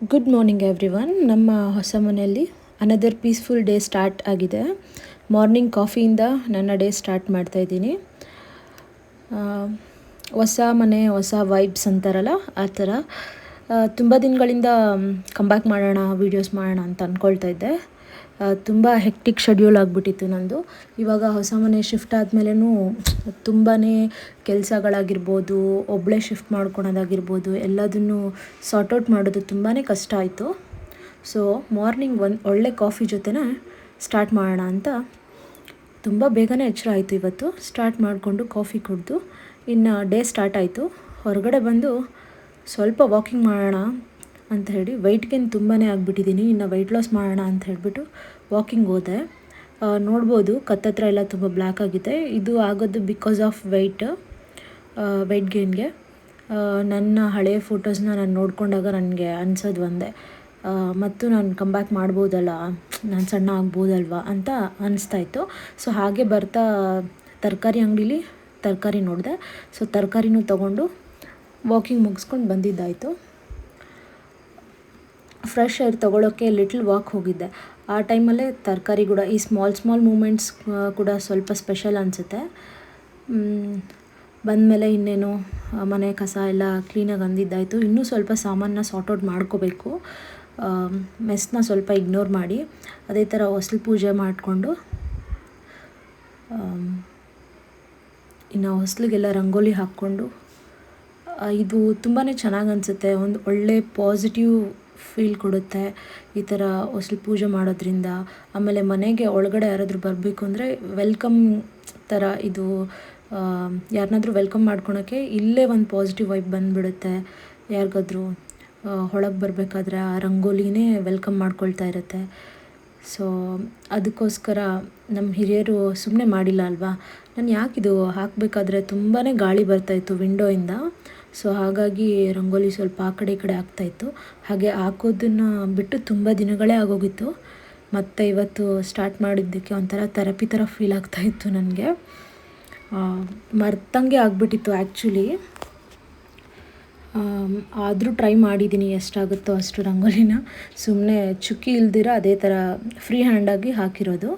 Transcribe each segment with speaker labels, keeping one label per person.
Speaker 1: Good morning everyone. ನಮ್ಮ ಹೊಸ ಮನೆಯಲ್ಲಿ ಅನದರ್ ಪೀಸ್ಫುಲ್ ಡೇ ಸ್ಟಾರ್ಟ್ ಆಗಿದೆ. ಮಾರ್ನಿಂಗ್ ಕಾಫಿಯಿಂದ ನನ್ನ ಡೇ ಸ್ಟಾರ್ಟ್ ಮಾಡ್ತಾಯಿದ್ದೀನಿ. ಹೊಸ ಮನೆ ಹೊಸ ವೈಬ್ಸ್ ಅಂತಾರಲ್ಲ ಆ ಥರ. ತುಂಬ ದಿನಗಳಿಂದ ಕಂಬ್ಯಾಕ್ ಮಾಡೋಣ, ವೀಡಿಯೋಸ್ ಮಾಡೋಣ ಅಂತ ಅಂದ್ಕೊಳ್ತಾ ಇದ್ದೆ. ತುಂಬ ಹೆಕ್ಟಿಕ್ ಶೆಡ್ಯೂಲ್ ಆಗಿಬಿಟ್ಟಿತ್ತು ನಂದು. ಇವಾಗ ಹೊಸ ಮನೆ ಶಿಫ್ಟ್ ಆದಮೇಲೂ ತುಂಬಾ ಕೆಲಸಗಳಾಗಿರ್ಬೋದು, ಒಬ್ಬಳೇ ಶಿಫ್ಟ್ ಮಾಡ್ಕೊಳೋದಾಗಿರ್ಬೋದು, ಎಲ್ಲದನ್ನು ಸಾರ್ಟ್ಔಟ್ ಮಾಡೋದು ತುಂಬಾ ಕಷ್ಟ ಆಯಿತು. ಸೊ ಮಾರ್ನಿಂಗ್ ಒಂದು ಒಳ್ಳೆ ಕಾಫಿ ಜೊತೆನೇ ಸ್ಟಾರ್ಟ್ ಮಾಡೋಣ ಅಂತ ತುಂಬ ಬೇಗನೆ ಎಚ್ಚರ ಆಯಿತು. ಇವತ್ತು ಸ್ಟಾರ್ಟ್ ಮಾಡಿಕೊಂಡು ಕಾಫಿ ಕುಡಿದು ಇನ್ನು ಡೇ ಸ್ಟಾರ್ಟ್ ಆಯಿತು. ಹೊರಗಡೆ ಬಂದು ಸ್ವಲ್ಪ ವಾಕಿಂಗ್ ಮಾಡೋಣ ಅಂತ ಹೇಳಿ, ವೆಯ್ಟ್ ಗೇನ್ ತುಂಬಾ ಆಗಿಬಿಟ್ಟಿದ್ದೀನಿ, ಇನ್ನು ವೆಯ್ಟ್ ಲಾಸ್ ಮಾಡೋಣ ಅಂತ ಹೇಳಿಬಿಟ್ಟು ವಾಕಿಂಗ್ ಹೋದೆ. ನೋಡ್ಬೋದು ಕತ್ತತ್ರ ಎಲ್ಲ ತುಂಬ ಬ್ಲ್ಯಾಕ್ ಆಗಿದೆ. ಇದು ಆಗೋದು ಬಿಕಾಸ್ ಆಫ್ ವೆಯ್ಟ್ ಗೇನ್ಗೆ. ನನ್ನ ಹಳೆಯ ಫೋಟೋಸ್ನ ನಾನು ನೋಡಿಕೊಂಡಾಗ ನನಗೆ ಅನಿಸೋದು ಒಂದೇ, ಮತ್ತು ನಾನು ಕಂಬ್ಯಾಕ್ ಮಾಡ್ಬೋದಲ್ಲ, ನಾನು ಸಣ್ಣ ಆಗ್ಬೋದಲ್ವ ಅಂತ ಅನಿಸ್ತಾಯಿತ್ತು. ಸೊ ಹಾಗೆ ಬರ್ತಾ ತರಕಾರಿ ಅಂಗಡೀಲಿ ತರಕಾರಿ ನೋಡಿದೆ. ಸೊ ತರಕಾರಿನೂ ತೊಗೊಂಡು ವಾಕಿಂಗ್ ಮುಗಿಸ್ಕೊಂಡು ಬಂದಿದ್ದಾಯಿತು. ಫ್ರೆಶ್ ಏರ್ ತೊಗೊಳೋಕ್ಕೆ ಲಿಟ್ಲ್ ವಾಕ್ ಹೋಗಿದ್ದೆ. ಆ ಟೈಮಲ್ಲೇ ತರಕಾರಿ ಕೂಡ, ಈ ಸ್ಮಾಲ್ ಮೂಮೆಂಟ್ಸ್ ಕೂಡ ಸ್ವಲ್ಪ ಸ್ಪೆಷಲ್ ಅನಿಸುತ್ತೆ. ಬಂದಮೇಲೆ ಇನ್ನೇನು ಮನೆ ಕಸ ಎಲ್ಲ ಕ್ಲೀನಾಗಿ ಅಂದಿದ್ದಾಯಿತು. ಇನ್ನೂ ಸ್ವಲ್ಪ ಸಾಮಾನನ್ನ ಸಾರ್ಟ್ಔಟ್ ಮಾಡ್ಕೋಬೇಕು. ಮೆಸ್ನ ಸ್ವಲ್ಪ ಇಗ್ನೋರ್ ಮಾಡಿ ಅದೇ ಥರ ಹೊಸ್ಲು ಪೂಜೆ ಮಾಡಿಕೊಂಡು ಇನ್ನು ಹೊಸ್ಲಿಗೆಲ್ಲ ರಂಗೋಲಿ ಹಾಕ್ಕೊಂಡು, ಇದು ತುಂಬಾ ಚೆನ್ನಾಗಿ ಅನಿಸುತ್ತೆ. ಒಂದು ಒಳ್ಳೆ ಪಾಸಿಟಿವ್ ಫೀಲ್ ಕೊಡುತ್ತೆ ಈ ಥರ ಹೊಸ್ಲು ಪೂಜೆ ಮಾಡೋದ್ರಿಂದ. ಆಮೇಲೆ ಮನೆಗೆ ಒಳಗಡೆ ಯಾರಾದರೂ ಬರಬೇಕು ಅಂದರೆ ವೆಲ್ಕಮ್ ಥರ, ಇದು ಯಾರನ್ನಾದ್ರೂ ವೆಲ್ಕಮ್ ಮಾಡ್ಕೊಳೋಕ್ಕೆ ಇಲ್ಲೇ ಒಂದು ಪಾಸಿಟಿವ್ ವೈಬ್ ಬಂದುಬಿಡುತ್ತೆ. ಯಾರಿಗಾದ್ರೂ ಒಳಗೆ ಬರಬೇಕಾದ್ರೆ ಆ ರಂಗೋಲಿನೇ ವೆಲ್ಕಮ್ ಮಾಡ್ಕೊಳ್ತಾ ಇರುತ್ತೆ. ಸೊ ಅದಕ್ಕೋಸ್ಕರ ನಮ್ಮ ಹಿರಿಯರು ಸುಮ್ಮನೆ ಮಾಡಿಲ್ಲ ಅಲ್ವಾ. ನಾನು ಯಾಕಿದು ಹಾಕಬೇಕಾದ್ರೆ ತುಂಬಾ ಗಾಳಿ ಬರ್ತಾಯಿತ್ತು ವಿಂಡೋಯಿಂದ. ಸೊ ಹಾಗಾಗಿ ರಂಗೋಲಿ ಸ್ವಲ್ಪ ಆ ಕಡೆ ಈ ಕಡೆ ಆಗ್ತಾಯಿತ್ತು. ಹಾಗೆ ಹಾಕೋದನ್ನು ಬಿಟ್ಟು ತುಂಬ ದಿನಗಳೇ ಆಗೋಗಿತ್ತು. ಮತ್ತು ಇವತ್ತು ಸ್ಟಾರ್ಟ್ ಮಾಡಿದ್ದಕ್ಕೆ ಒಂಥರ ಥೆರಪಿ ಥರ ಫೀಲ್ ಆಗ್ತಾಯಿತ್ತು ನನಗೆ. ಮರ್ತಂಗೆ ಆಗಿಬಿಟ್ಟಿತ್ತು ಆ್ಯಕ್ಚುಲಿ. ಆದರೂ ಟ್ರೈ ಮಾಡಿದ್ದೀನಿ ಎಷ್ಟಾಗುತ್ತೋ ಅಷ್ಟು ರಂಗೋಲಿನ. ಸುಮ್ಮನೆ ಚುಕ್ಕಿ ಇಲ್ದಿರ ಅದೇ ಥರ ಫ್ರೀ ಹ್ಯಾಂಡಾಗಿ ಹಾಕಿರೋದು.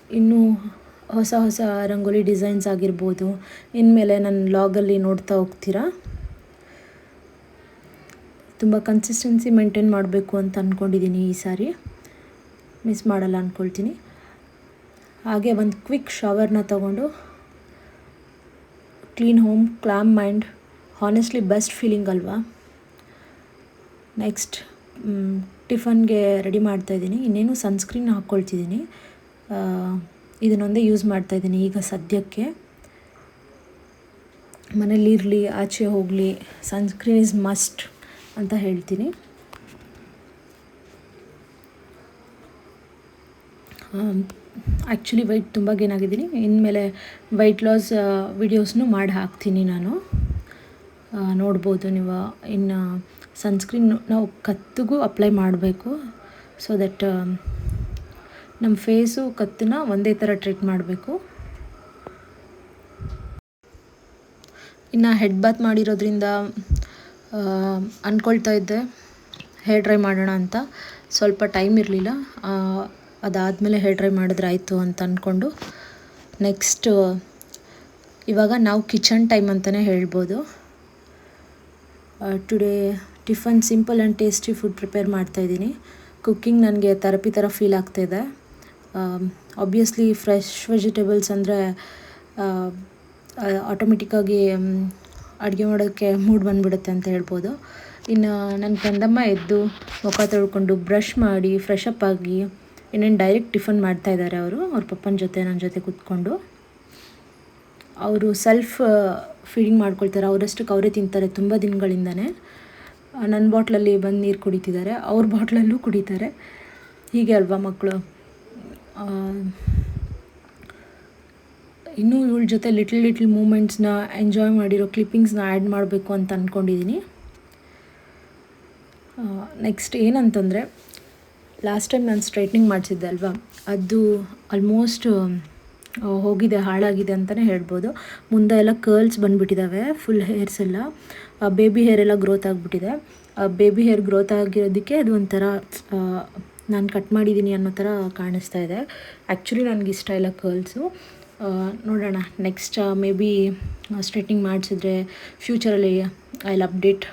Speaker 1: ಇನ್ನೂ ಹೊಸ ಹೊಸ ರಂಗೋಲಿ ಡಿಸೈನ್ಸ್ ಆಗಿರ್ಬೋದು ಇನ್ಮೇಲೆ ನನ್ನ ವ್ಲಾಗಲ್ಲಿ ನೋಡ್ತಾ ಹೋಗ್ತೀರಾ. ತುಂಬ ಕನ್ಸಿಸ್ಟೆನ್ಸಿ ಮೇಂಟೈನ್ ಮಾಡಬೇಕು ಅಂತ ಅಂದ್ಕೊಂಡಿದ್ದೀನಿ ಈ ಸಾರಿ. ಮಿಸ್ ಮಾಡಲ್ಲ ಅಂದ್ಕೊಳ್ತೀನಿ. ಹಾಗೆ ಒಂದು ಕ್ವಿಕ್ ಶವರ್ನ ತಗೊಂಡು, clean home, calm mind, honestly best feeling ಅಲ್ವಾ. ನೆಕ್ಸ್ಟ್ ಟಿಫನ್ಗೆ ರೆಡಿ ಮಾಡ್ತಾಯಿದ್ದೀನಿ. ಇನ್ನೇನು ಸನ್ಸ್ಕ್ರೀನ್ ಹಾಕ್ಕೊಳ್ತಿದ್ದೀನಿ. ಇದನ್ನೊಂದೇ ಯೂಸ್ ಮಾಡ್ತಾಯಿದ್ದೀನಿ ಈಗ ಸದ್ಯಕ್ಕೆ. ಮನೇಲಿರಲಿ ಆಚೆ ಹೋಗಲಿ ಸನ್ಸ್ಕ್ರೀನ್ ಈಸ್ ಮಸ್ಟ್ ಅಂತ ಹೇಳ್ತೀನಿ. ಆ್ಯಕ್ಚುಲಿ ವೆಯ್ಟ್ ತುಂಬ ಗೇನ್ ಆಗಿದ್ದೀನಿ. ಇನ್ಮೇಲೆ ವೆಯ್ಟ್ ಲಾಸ್ ವಿಡಿಯೋಸ್ನು ಮಾಡಿ ಹಾಕ್ತೀನಿ ನಾನು. ನೋಡ್ಬೋದು ನೀವು. ಇನ್ನು ಸನ್ಸ್ಕ್ರೀನ್ ನಾವು ಕತ್ತಿಗೂ ಅಪ್ಲೈ ಮಾಡಬೇಕು. ಸೊ ದಟ್ ನಮ್ಮ ಫೇಸು ಕತ್ತನ್ನ ಒಂದೇ ಥರ ಟ್ರೀಟ್ ಮಾಡಬೇಕು. ಇನ್ನು ಹೆಡ್ ಬಾತ್ ಮಾಡಿರೋದ್ರಿಂದ ಅಂದ್ಕೊಳ್ತಾ ಇದ್ದೆ ಹೇರ್ ಡ್ರೈ ಮಾಡೋಣ ಅಂತ. ಸ್ವಲ್ಪ ಟೈಮ್ ಇರಲಿಲ್ಲ. ಅದಾದಮೇಲೆ ಹೇರ್ ಡ್ರೈ ಮಾಡಿದ್ರೆ ಆಯಿತು ಅಂತ ಅಂದ್ಕೊಂಡು, ನೆಕ್ಸ್ಟ್ ಇವಾಗ ನಾವು ಕಿಚನ್ ಟೈಮ್ ಅಂತಲೇ ಹೇಳ್ಬೋದು. Today tiffin simple and tasty food prepare ಮಾಡ್ತಾಯಿದ್ದೀನಿ. ಕುಕ್ಕಿಂಗ್ ನನಗೆ ಥೆರಪಿ ಥರ ಫೀಲ್ ಆಗ್ತಾಯಿದೆ. ಆಬ್ವಿಯಸ್ಲಿ ಫ್ರೆಶ್ ವೆಜಿಟೇಬಲ್ಸ್ ಅಂದರೆ ಆಟೋಮೆಟಿಕ್ಕಾಗಿ ಅಡುಗೆ ಮಾಡೋಕ್ಕೆ ಮೂಡ್ ಬಂದುಬಿಡುತ್ತೆ ಅಂತ ಹೇಳ್ಬೋದು. ಇನ್ನು ನನ್ನ ಕಂದಮ್ಮ ಎದ್ದು ಮುಖ ತೊಳ್ಕೊಂಡು ಬ್ರಷ್ ಮಾಡಿ ಫ್ರೆಶ್ ಅಪ್ ಆಗಿ ಇನ್ನೇನು ಡೈರೆಕ್ಟ್ ಟಿಫನ್ ಮಾಡ್ತಾಯಿದ್ದಾರೆ. ಅವ್ರ ಪಪ್ಪನ ಜೊತೆ ನನ್ನ ಜೊತೆ ಕೂತ್ಕೊಂಡು. ಅವರು ಸೆಲ್ಫ್ ಫೀಡಿಂಗ್ ಮಾಡ್ಕೊಳ್ತಾರೆ. ಅವರಷ್ಟಕ್ಕೆ ಅವರೇ ತಿಂತಾರೆ ತುಂಬ ದಿನಗಳಿಂದನೇ. ನನ್ನ ಬಾಟ್ಲಲ್ಲಿ ಬಂದು ನೀರು ಕುಡಿತಿದ್ದಾರೆ, ಅವ್ರ ಬಾಟ್ಲಲ್ಲೂ ಕುಡಿತಾರೆ. ಹೀಗೆ ಅಲ್ವಾ ಮಕ್ಕಳು. ಇನ್ನೂ ಇವಳ ಜೊತೆ ಲಿಟ್ಲ್ ಮೂಮೆಂಟ್ಸ್ನ ಎಂಜಾಯ್ ಮಾಡಿರೋ ಕ್ಲಿಪ್ಪಿಂಗ್ಸ್ನ ಆ್ಯಡ್ ಮಾಡಬೇಕು ಅಂತ ಅಂದ್ಕೊಂಡಿದ್ದೀನಿ. ನೆಕ್ಸ್ಟ್ ಏನಂತಂದರೆ, ಲಾಸ್ಟ್ ಟೈಮ್ ನಾನು ಸ್ಟ್ರೈಟ್ನಿಂಗ್ ಮಾಡಿಸಿದ್ದೆ ಅಲ್ವಾ, ಅದು ಆಲ್ಮೋಸ್ಟ್ ಹೋಗಿದೆ, ಹಾಳಾಗಿದೆ ಅಂತಲೇ ಹೇಳ್ಬೋದು. ಮುಂದೆ ಎಲ್ಲ ಕರ್ಲ್ಸ್ ಬಂದುಬಿಟ್ಟಿದ್ದಾವೆ, ಫುಲ್ ಹೇರ್ಸ್ ಎಲ್ಲ, ಬೇಬಿ ಹೇರ್ ಎಲ್ಲ ಗ್ರೋತ್ ಆಗಿಬಿಟ್ಟಿದೆ. ಬೇಬಿ ಹೇರ್ ಗ್ರೋತ್ ಆಗಿರೋದಕ್ಕೆ ಅದು ಒಂಥರ ನಾನು ಕಟ್ ಮಾಡಿದ್ದೀನಿ ಅನ್ನೋ ಥರ ಕಾಣಿಸ್ತಾ ಇದೆ. ಆ್ಯಕ್ಚುಲಿ ನನಗೆ ಇಷ್ಟ ಇಲ್ಲ ಕರ್ಲ್ಸು. ನೋಡೋಣ ನೆಕ್ಸ್ಟ್ ಮೇ ಬಿ ಸ್ಟ್ರೈಟ್ನಿಂಗ್ ಮಾಡಿಸಿದ್ರೆ ಫ್ಯೂಚರಲ್ಲಿ ಐ ವಿಲ್ ಅಪ್ಡೇಟ್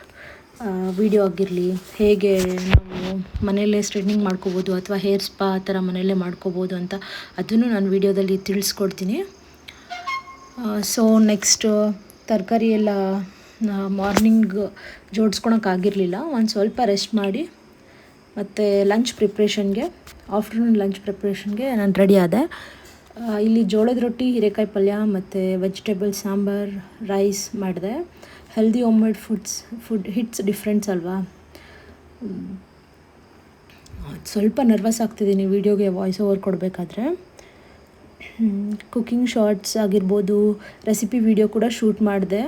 Speaker 1: ವಿಡಿಯೋ ಆಗಿರಲಿ, ಹೇಗೆ ನಾವು ಮನೆಯಲ್ಲೇ ಸ್ಟ್ರೈಟ್ನಿಂಗ್ ಮಾಡ್ಕೋಬೋದು ಅಥವಾ ಹೇರ್ ಸ್ಪಾ ಆ ಥರ ಮನೆಯಲ್ಲೇ ಮಾಡ್ಕೋಬೋದು ಅಂತ ಅದನ್ನು ನಾನು ವಿಡಿಯೋದಲ್ಲಿ ತಿಳಿಸ್ಕೊಡ್ತೀನಿ. ಸೊ ನೆಕ್ಸ್ಟ್ ತರಕಾರಿ ಎಲ್ಲ ಮಾರ್ನಿಂಗ್ ಜೋಡಿಸ್ಕೊಳಕ್ಕಾಗಿರಲಿಲ್ಲ, ಒಂದು ಸ್ವಲ್ಪ ರೆಸ್ಟ್ ಮಾಡಿ ಮತ್ತು ಲಂಚ್ ಪ್ರಿಪ್ರೇಷನ್ಗೆ, ಆಫ್ಟರ್ನೂನ್ ಲಂಚ್ ಪ್ರಿಪ್ರೇಷನ್ಗೆ ನಾನು ರೆಡಿ ಆದೆ. ಇಲ್ಲಿ ಜೋಳದ ರೊಟ್ಟಿ, ಹೀರೆಕಾಯಿ ಪಲ್ಯ ಮತ್ತು ವೆಜಿಟೇಬಲ್ ಸಾಂಬಾರ್, ರೈಸ್ ಮಾಡಿದೆ. Healthy home made food hits different ಅಲ್ವಾ. ಸ್ವಲ್ಪ ನರ್ವಸ್ ಆಗ್ತಿದ್ದೀನಿ ವೀಡಿಯೋಗೆ ವಾಯ್ಸ್ ಓವರ್ ಕೊಡಬೇಕಾದ್ರೆ. ಕುಕ್ಕಿಂಗ್ ಶಾರ್ಟ್ಸ್ ಆಗಿರ್ಬೋದು, ರೆಸಿಪಿ ವಿಡಿಯೋ ಕೂಡ ಶೂಟ್ ಮಾಡಿದೆ.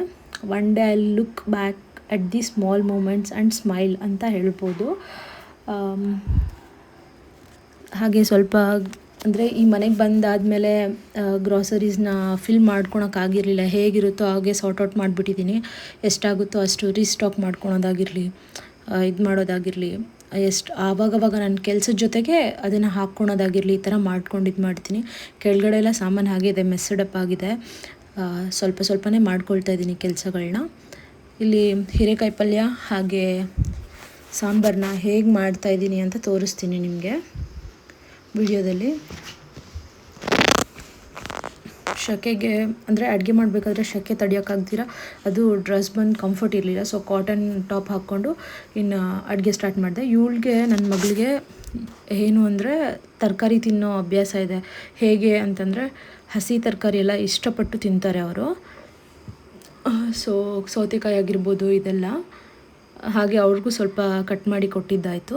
Speaker 1: One day I look back at the small moments and smile ಅಂತ ಹೇಳ್ಬೋದು. ಹಾಗೆ ಸ್ವಲ್ಪ ಅಂದರೆ ಈ ಮನೆಗೆ ಬಂದಾದಮೇಲೆ ಗ್ರಾಸರೀಸ್ನ ಫಿಲ್ ಮಾಡ್ಕೊಳಕ್ಕಾಗಿರಲಿಲ್ಲ, ಹೇಗಿರುತ್ತೋ ಹಾಗೆ ಸಾರ್ಟ್ ಔಟ್ ಮಾಡಿಬಿಟ್ಟಿದ್ದೀನಿ. ಎಷ್ಟಾಗುತ್ತೋ ಅಷ್ಟು ರೀಸ್ಟಾಕ್ ಮಾಡ್ಕೊಳೋದಾಗಿರಲಿ, ಇದು ಮಾಡೋದಾಗಿರಲಿ, ಆವಾಗವಾಗ ನನ್ನ ಕೆಲಸದ ಜೊತೆಗೆ ಅದನ್ನು ಹಾಕ್ಕೊಳೋದಾಗಿರಲಿ, ಈ ಥರ ಮಾಡ್ಕೊಂಡು ಇದು ಮಾಡ್ತೀನಿ. ಕೆಳಗಡೆ ಎಲ್ಲ ಸಾಮಾನು ಹಾಗೆ ಇದೆ, ಮೆಸ್ಸಡಪ್ ಆಗಿದೆ. ಸ್ವಲ್ಪ ಸ್ವಲ್ಪನೇ ಮಾಡ್ಕೊಳ್ತಾ ಇದ್ದೀನಿ ಕೆಲಸಗಳನ್ನ. ಇಲ್ಲಿ ಹೀರೆಕಾಯಿ ಪಲ್ಯ ಹಾಗೆ ಸಾಂಬಾರನ್ನ ಹೇಗೆ ಮಾಡ್ತಾಯಿದ್ದೀನಿ ಅಂತ ತೋರಿಸ್ತೀನಿ ನಿಮಗೆ ವಿಡಿಯೋದಲ್ಲಿ. ಶೆಕೆಗೆ ಅಂದರೆ ಅಡುಗೆ ಮಾಡಬೇಕಾದ್ರೆ ಶೆಕೆ ತಡೆಯೋಕ್ಕಾಗ್ದಿರ ಅದು ಡ್ರೆಸ್ ಬಂದು ಕಂಫರ್ಟ್ ಇರಲಿಲ್ಲ, ಸೊ ಕಾಟನ್ ಟಾಪ್ ಹಾಕ್ಕೊಂಡು ಇನ್ನು ಅಡುಗೆ ಸ್ಟಾರ್ಟ್ ಮಾಡಿದೆ. ಇವಳಿಗೆ, ನನ್ನ ಮಗಳಿಗೆ ಏನು ಅಂದರೆ ತರಕಾರಿ ತಿನ್ನೋ ಅಭ್ಯಾಸ ಇದೆ. ಹೇಗೆ ಅಂತಂದರೆ ಹಸಿ ತರಕಾರಿ ಎಲ್ಲ ಇಷ್ಟಪಟ್ಟು ತಿಂತಾರೆ ಅವರು. ಸೊ ಸೌತೆಕಾಯಿ ಆಗಿರ್ಬೋದು ಇದೆಲ್ಲ, ಹಾಗೆ ಅವ್ರಿಗೂ ಸ್ವಲ್ಪ ಕಟ್ ಮಾಡಿ ಕೊಟ್ಟಿದ್ದಾಯಿತು.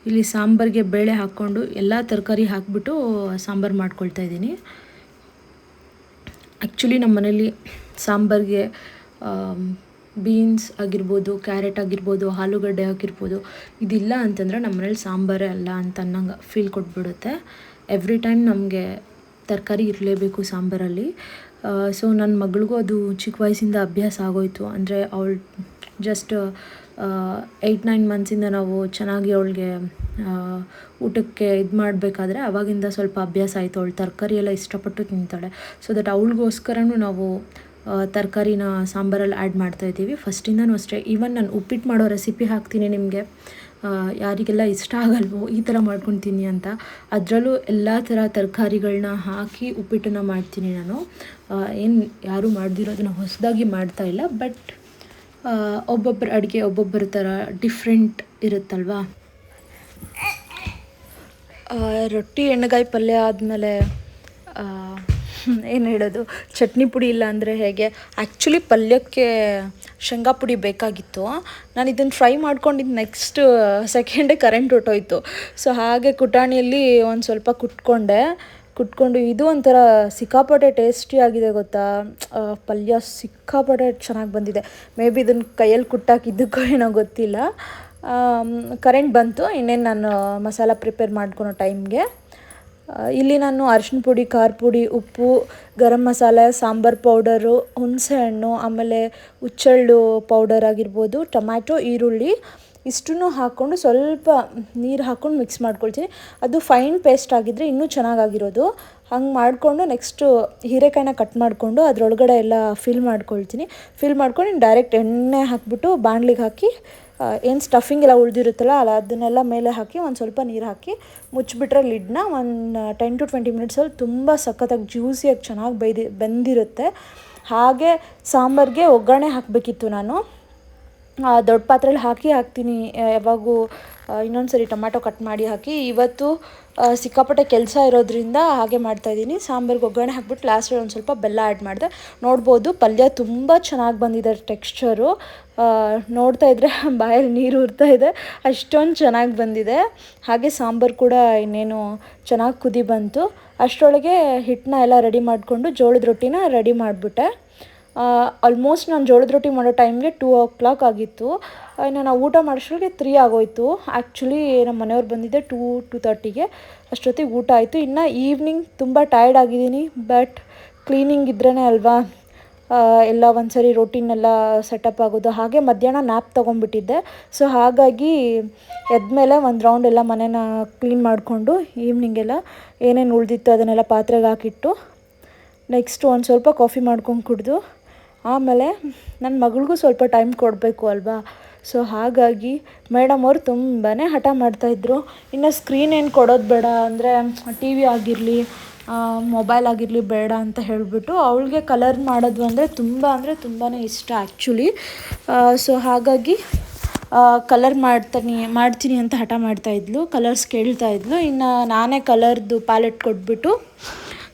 Speaker 1: ಇಲ್ಲಿ ಸಾಂಬಾರಿಗೆ ಬೇಳೆ ಹಾಕ್ಕೊಂಡು ಎಲ್ಲ ತರಕಾರಿ ಹಾಕಿಬಿಟ್ಟು ಸಾಂಬಾರು ಮಾಡ್ಕೊಳ್ತಾ ಇದ್ದೀನಿ. ಆ್ಯಕ್ಚುಲಿ ನಮ್ಮ ಮನೇಲಿ ಸಾಂಬಾರಿಗೆ ಬೀನ್ಸ್ ಆಗಿರ್ಬೋದು, ಕ್ಯಾರೆಟ್ ಆಗಿರ್ಬೋದು, ಆಲೂಗಡ್ಡೆ ಆಗಿರ್ಬೋದು, ಇದಿಲ್ಲ ಅಂತಂದರೆ ನಮ್ಮ ಮನೇಲಿ ಸಾಂಬಾರೇ ಅಲ್ಲ ಅಂತ ಅನ್ನಂಗೆ ಫೀಲ್ ಕೊಟ್ಬಿಡುತ್ತೆ. ಎವ್ರಿ ಟೈಮ್ ನಮಗೆ ತರಕಾರಿ ಇರಲೇಬೇಕು ಸಾಂಬಾರಲ್ಲಿ. ಸೊ ನನ್ನ ಮಗಳಿಗೂ ಅದು ಚಿಕ್ಕ ವಯಸ್ಸಿಂದ ಅಭ್ಯಾಸ ಆಗೋಯಿತು. ಅಂದರೆ ಅವಳು ಜಸ್ಟ್ 8-9 ಮಂತ್ಸಿಂದ ನಾವು ಚೆನ್ನಾಗಿ ಅವಳಿಗೆ ಊಟಕ್ಕೆ ಇದು ಮಾಡಬೇಕಾದ್ರೆ ಆವಾಗಿಂದ ಸ್ವಲ್ಪ ಅಭ್ಯಾಸ ಆಯಿತು. ಅವಳು ತರಕಾರಿ ಎಲ್ಲ ಇಷ್ಟಪಟ್ಟು ತಿಂತಾಳೆ. ಸೊ ದಟ್ ಅವಳಿಗೋಸ್ಕರನೂ ನಾವು ತರಕಾರಿನ ಸಾಂಬಾರಲ್ಲಿ ಆ್ಯಡ್ ಮಾಡ್ತಾಯಿದ್ದೀವಿ ಫಸ್ಟಿಂದನೂ ಅಷ್ಟೇ. ಈವನ್ ನಾನು ಉಪ್ಪಿಟ್ಟು ಮಾಡೋ ರೆಸಿಪಿ ಹಾಕ್ತೀನಿ ನಿಮಗೆ, ಯಾರಿಗೆಲ್ಲ ಇಷ್ಟ ಆಗಲ್ವೋ ಈ ಥರ ಮಾಡ್ಕೊತೀನಿ ಅಂತ, ಅದರಲ್ಲೂ ಎಲ್ಲ ಥರ ತರಕಾರಿಗಳನ್ನ ಹಾಕಿ ಉಪ್ಪಿಟ್ಟನ್ನು ಮಾಡ್ತೀನಿ ನಾನು. ಏನು ಯಾರೂ ಮಾಡ್ದಿರೋದನ್ನ ಹೊಸದಾಗಿ ಮಾಡ್ತಾಯಿಲ್ಲ, ಬಟ್ ಒಬ್ಬೊಬ್ಬರ ಅಡುಗೆ ಒಬ್ಬೊಬ್ಬರ ಥರ ಡಿಫ್ರೆಂಟ್ ಇರುತ್ತಲ್ವಾ. ರೊಟ್ಟಿ ಎಣ್ಣೆಗಾಯಿ ಪಲ್ಯ ಆದಮೇಲೆ ಏನು ಹೇಳೋದು, ಚಟ್ನಿ ಪುಡಿ ಇಲ್ಲ ಅಂದರೆ ಹೇಗೆ. ಆ್ಯಕ್ಚುಲಿ ಪಲ್ಯಕ್ಕೆ ಶೇಂಗಾ ಪುಡಿ ಬೇಕಾಗಿತ್ತು. ನಾನು ಇದನ್ನು ಫ್ರೈ ಮಾಡ್ಕೊಂಡಿದ್ದು ನೆಕ್ಸ್ಟ್ ಸೆಕೆಂಡೇ ಕರೆಂಟ್ ಹೊರ್ಟೋಯ್ತು. ಸೊ ಹಾಗೆ ಕುಟಾಣಿಯಲ್ಲಿ ಒಂದು ಸ್ವಲ್ಪ ಕುಟ್ಕೊಂಡು ಇದು ಒಂಥರ ಸಿಕ್ಕಾಪಟ್ಟೆ ಟೇಸ್ಟಿಯಾಗಿದೆ ಗೊತ್ತಾ. ಪಲ್ಯ ಸಿಕ್ಕಾಪಟ್ಟೆ ಚೆನ್ನಾಗಿ ಬಂದಿದೆ. ಮೇ ಬಿ ಇದನ್ನು ಕೈಯಲ್ಲಿ ಕುಟ್ಟಾಕಿದ್ದಕ್ಕೋ ಏನೋ ಗೊತ್ತಿಲ್ಲ. ಕರೆಂಟ್ ಬಂತು, ಇನ್ನೇನು ನಾನು ಮಸಾಲ ಪ್ರಿಪೇರ್ ಮಾಡ್ಕೊಳೋ ಟೈಮ್ಗೆ. ಇಲ್ಲಿ ನಾನು ಅರಿಶಿನ ಪುಡಿ, ಖಾರ ಪುಡಿ, ಉಪ್ಪು, ಗರಂ ಮಸಾಲೆ, ಸಾಂಬಾರು ಪೌಡರು, ಹುಣಸೆಹಣ್ಣು, ಆಮೇಲೆ ಹುಚ್ಚೆಳ್ಳು ಪೌಡರ್ ಆಗಿರ್ಬೋದು, ಟೊಮ್ಯಾಟೊ, ಈರುಳ್ಳಿ ಇಷ್ಟನ್ನು ಹಾಕ್ಕೊಂಡು ಸ್ವಲ್ಪ ನೀರು ಹಾಕ್ಕೊಂಡು ಮಿಕ್ಸ್ ಮಾಡ್ಕೊಳ್ತೀನಿ. ಅದು ಫೈನ್ ಪೇಸ್ಟ್ ಆಗಿದ್ದರೆ ಇನ್ನೂ ಚೆನ್ನಾಗಾಗಿರೋದು. ಹಂಗೆ ಮಾಡಿಕೊಂಡು ನೆಕ್ಸ್ಟು ಹೀರೆಕಾಯಿನ ಕಟ್ ಮಾಡಿಕೊಂಡು ಅದರೊಳಗಡೆ ಎಲ್ಲ ಫಿಲ್ ಮಾಡ್ಕೊಂಡು ಡೈರೆಕ್ಟ್ ಎಣ್ಣೆ ಹಾಕಿಬಿಟ್ಟು ಬಾಣಲಿಗೆ ಹಾಕಿ ಏನು ಸ್ಟಫಿಂಗ್ ಎಲ್ಲ ಉಳಿದಿರುತ್ತಲ್ಲ ಅದನ್ನೆಲ್ಲ ಮೇಲೆ ಹಾಕಿ ಒಂದು ಸ್ವಲ್ಪ ನೀರು ಹಾಕಿ ಮುಚ್ಚಿಬಿಟ್ರೆ ಲಿಡ್ನ ಒಂದು 10 to 20 ಮಿನಿಟ್ಸಲ್ಲಿ ತುಂಬ ಸಖತ್ತಾಗಿ ಜ್ಯೂಸಿಯಾಗಿ ಚೆನ್ನಾಗಿ ಬೆಂದಿರುತ್ತೆ. ಹಾಗೆ ಸಾಂಬಾರಿಗೆ ಒಗ್ಗರಣೆ ಹಾಕಬೇಕಿತ್ತು. ನಾನು ದೊಡ್ಡ ಪಾತ್ರೆಯಲ್ಲಿ ಹಾಕ್ತೀನಿ ಯಾವಾಗೂ. ಇನ್ನೊಂದು ಸರಿ ಟೊಮ್ಯಾಟೊ ಕಟ್ ಮಾಡಿ ಹಾಕಿ. ಇವತ್ತು ಸಿಕ್ಕಾಪಟ್ಟೆ ಕೆಲಸ ಇರೋದ್ರಿಂದ ಹಾಗೆ ಮಾಡ್ತಾಯಿದ್ದೀನಿ. ಸಾಂಬಾರಿಗೆ ಒಗ್ಗರಣೆ ಹಾಕ್ಬಿಟ್ಟು ಲಾಸ್ಟಲ್ಲಿ ಒಂದು ಸ್ವಲ್ಪ ಬೆಲ್ಲ ಆ್ಯಡ್ ಮಾಡಿದೆ. ನೋಡ್ಬೋದು ಪಲ್ಯ ತುಂಬ ಚೆನ್ನಾಗಿ ಬಂದಿದೆ ಟೆಕ್ಸ್ಚರು. ನೋಡ್ತಾ ಇದ್ದರೆ ಬಾಯಲ್ಲಿ ನೀರು ಊರ್ತಾ ಇದೆ, ಅಷ್ಟೊಂದು ಚೆನ್ನಾಗಿ ಬಂದಿದೆ. ಹಾಗೆ ಸಾಂಬಾರು ಕೂಡ ಇನ್ನೇನು ಚೆನ್ನಾಗಿ ಕುದಿ ಬಂತು. ಅಷ್ಟರೊಳಗೆ ಹಿಟ್ಟನ್ನ ಎಲ್ಲ ರೆಡಿ ಮಾಡಿಕೊಂಡು ಜೋಳದ ರೊಟ್ಟಿನ ರೆಡಿ ಮಾಡಿಬಿಟ್ಟೆ. ಆಲ್ಮೋಸ್ಟ್ ನಾನು ಜೋಳದ ರೊಟ್ಟಿ ಮಾಡೋ ಟೈಮ್ಗೆ 2 o'clock ಆಗಿತ್ತು. ಇನ್ನು ನಾವು ಊಟ ಮಾಡೋಷ್ಟ್ರಿಗೆ 3 ಆಗೋಯಿತು. ಆ್ಯಕ್ಚುಲಿ ನಮ್ಮ ಮನೆಯವ್ರು ಬಂದಿದ್ದೆ 2:30ಗೆ. ಅಷ್ಟೊತ್ತಿಗೆ ಊಟ ಆಯಿತು. ಇನ್ನು ಈವ್ನಿಂಗ್ ತುಂಬ ಟಯರ್ಡ್ ಆಗಿದ್ದೀನಿ. ಬಟ್ ಕ್ಲೀನಿಂಗ್ ಇದ್ರೇ ಅಲ್ವಾ ಎಲ್ಲ ಒಂದು ಸರಿ ರೋಟೀನೆಲ್ಲ ಸೆಟಪ್ ಆಗೋದು. ಹಾಗೆ ಮಧ್ಯಾಹ್ನ ನ್ಯಾಪ್ ತೊಗೊಂಡ್ಬಿಟ್ಟಿದ್ದೆ. ಸೊ ಹಾಗಾಗಿ ಎದ್ಮೇಲೆ ಒಂದು ರೌಂಡ್ ಎಲ್ಲ ಮನೇನ ಕ್ಲೀನ್ ಮಾಡಿಕೊಂಡು ಈವ್ನಿಂಗೆಲ್ಲ ಏನೇನು ಉಳಿದಿತ್ತು ಅದನ್ನೆಲ್ಲ ಪಾತ್ರೆಗೆ ಹಾಕಿಟ್ಟು ನೆಕ್ಸ್ಟ್ ಒಂದು ಸ್ವಲ್ಪ ಕಾಫಿ ಮಾಡ್ಕೊಂಡು ಕುಡಿದು ಆಮೇಲೆ ನನ್ನ ಮಗಳಿಗೂ ಸ್ವಲ್ಪ ಟೈಮ್ ಕೊಡಬೇಕು ಅಲ್ವಾ. ಸೊ ಹಾಗಾಗಿ ಮೇಡಮ್ ಅವರು ತುಂಬಾ ಹಠ ಮಾಡ್ತಾಯಿದ್ರು. ಇನ್ನು ಸ್ಕ್ರೀನ್ ಏನು ಕೊಡೋದು ಬೇಡ, ಅಂದರೆ TV ಆಗಿರಲಿ ಮೊಬೈಲ್ ಆಗಿರಲಿ ಬೇಡ ಅಂತ ಹೇಳಿಬಿಟ್ಟು ಅವಳಿಗೆ ಕಲರ್ ಮಾಡೋದು ಅಂದರೆ ತುಂಬಾ ಇಷ್ಟ ಆ್ಯಕ್ಚುಲಿ. ಸೊ ಹಾಗಾಗಿ ಕಲರ್ ಮಾಡ್ತೀನಿ ಅಂತ ಹಠ ಮಾಡ್ತಾಯಿದ್ಲು. ಕಲರ್ಸ್ ಕೇಳ್ತಾಯಿದ್ಲು. ಇನ್ನು ನಾನೇ ಕಲರ್ದು ಪ್ಯಾಲೆಟ್ ಕೊಟ್ಬಿಟ್ಟು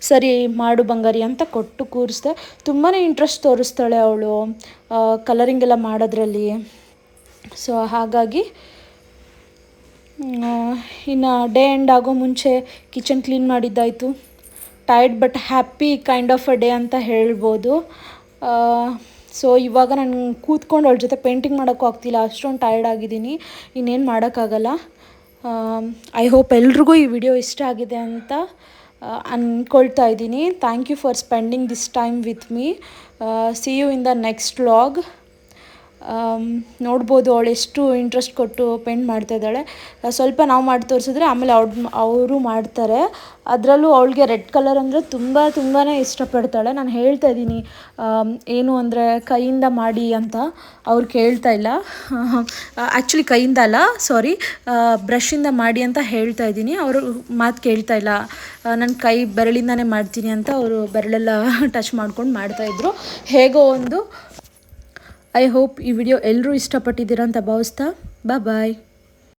Speaker 1: ಸರಿ ಮಾಡು ಬಂಗಾರಿ ಅಂತ ಕೊಟ್ಟು ಕೂರಿಸ್ದೆ. ತುಂಬಾ ಇಂಟ್ರೆಸ್ಟ್ ತೋರಿಸ್ತಾಳೆ ಅವಳು ಕಲರಿಂಗೆಲ್ಲ ಮಾಡೋದ್ರಲ್ಲಿ. ಸೊ ಹಾಗಾಗಿ ಇನ್ನು ಡೇ ಎಂಡ್ ಆಗೋ ಮುಂಚೆ ಕಿಚನ್ ಕ್ಲೀನ್ ಮಾಡಿದ್ದಾಯಿತು. Tired but happy kind of a day ಅಂತ ಹೇಳ್ಬೋದು. ಸೊ ಇವಾಗ ನಾನು ಕೂತ್ಕೊಂಡು ಅವಳ ಜೊತೆ ಪೇಂಟಿಂಗ್ ಮಾಡೋಕ್ಕೂ ಆಗ್ತಿಲ್ಲ, ಅಷ್ಟೊಂದು ಟೈರ್ಡ್ ಆಗಿದ್ದೀನಿ. ಇನ್ನೇನು ಮಾಡೋಕ್ಕಾಗಲ್ಲ. ಐ ಹೋಪ್ ಎಲ್ರಿಗೂ ಈ ವಿಡಿಯೋ ಇಷ್ಟ ಆಗಿದೆ ಅಂತ ಅಂದ್ಕೊಳ್ತಾ ಇದ್ದೀನಿ. Thank you for spending this time with me. See you in the next vlog. ನೋಡ್ಬೋದು ಅವಳು ಎಷ್ಟು ಇಂಟ್ರೆಸ್ಟ್ ಕೊಟ್ಟು ಪೇಂಟ್ ಮಾಡ್ತಾಯಿದ್ದಾಳೆ. ಸ್ವಲ್ಪ ನಾವು ಮಾಡಿ ತೋರಿಸಿದ್ರೆ ಆಮೇಲೆ ಅವರು ಮಾಡ್ತಾರೆ. ಅದರಲ್ಲೂ ಅವಳಿಗೆ ರೆಡ್ ಕಲರ್ ಅಂದರೆ ತುಂಬಾ ಇಷ್ಟಪಡ್ತಾಳೆ. ನಾನು ಹೇಳ್ತಾ ಇದ್ದೀನಿ ಏನು ಅಂದರೆ ಕೈಯಿಂದ ಮಾಡಿ ಅಂತ. ಅವ್ರು ಕೇಳ್ತಾ ಇಲ್ಲ. ಆ್ಯಕ್ಚುಲಿ ಕೈಯಿಂದ ಅಲ್ಲ, ಸಾರಿ, ಬ್ರಷಿಂದ ಮಾಡಿ ಅಂತ ಹೇಳ್ತಾ ಇದ್ದೀನಿ. ಅವರು ಮಾತು ಕೇಳ್ತಾ ಇಲ್ಲ. ನನ್ನ ಕೈ ಬೆರಳಿಂದನೇ ಮಾಡ್ತೀನಿ ಅಂತ ಅವರು ಬೆರಳೆಲ್ಲ ಟಚ್ ಮಾಡ್ಕೊಂಡು ಮಾಡ್ತಾಯಿದ್ರು. ಹೇಗೋ ಒಂದು ಐ ಹೋಪ್ ಈ ವಿಡಿಯೋ ಎಲ್ಲರೂ ಇಷ್ಟಪಟ್ಟಿದ್ದೀರಾ ಅಂತ ಭಾವಿಸ್ತಾ ಬಾಯ್.